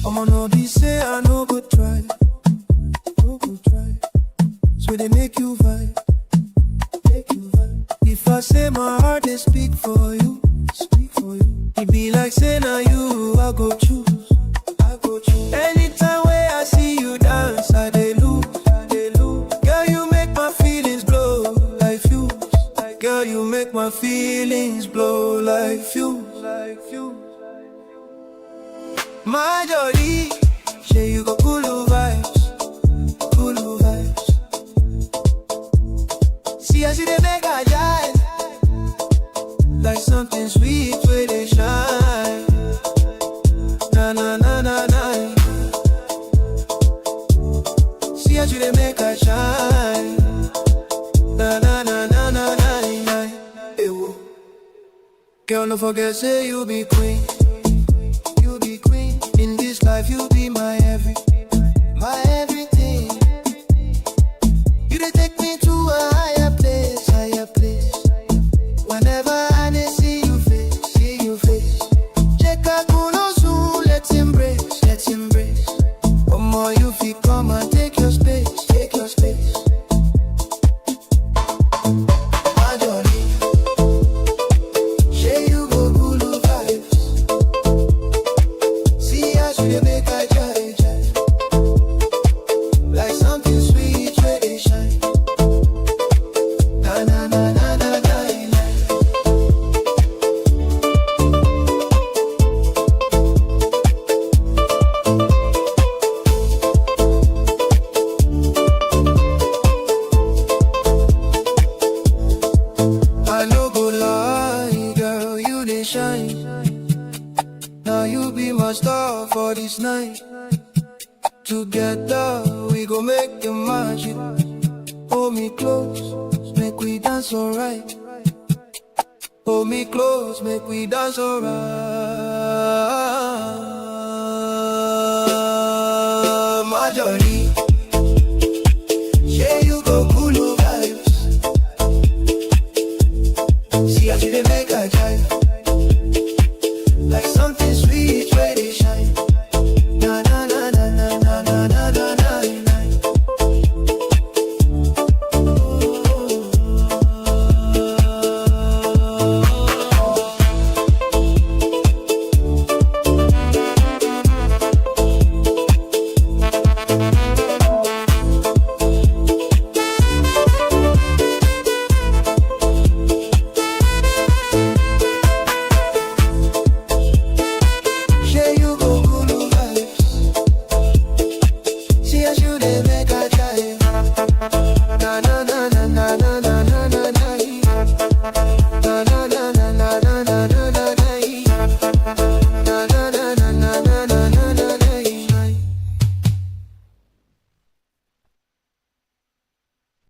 I'ma no be say I no go try, no go try. So they make you vibe, make you vibe. If I say my heart, they speak for you, speak for you. It be like say now you, I go choose, I go choose. Anytime where I see you dance, I dey lose, I dey lose. Girl, you make my feelings blow like fuse. Girl, you make my feelings blow like fuse, like fuse. My jolly, say you go cool vibes, cool vibes. See, I see they make a jive, like something sweet where they shine. Na na na na na. See, I see they make a shine. Na na na na na na na. Ewo. Girl, don't forget, say you be queen. You be queen. In this life, you be my everything. You dey take me to a higher place, higher place. Whenever I dey see you face. Check out Uno soon, let's embrace, let's embrace. One more you feel come and take your space, take your space. My jolly, say you go cool vibes. See as you dey make I jive, jive. Like something sweet where they shine. Na na na na na na na. I no go lie, girl, you dey shine. Now you be my star for this night. Together we go make the magic. Hold me close, make we dance alright. Hold me close, make we dance alright. My jolly.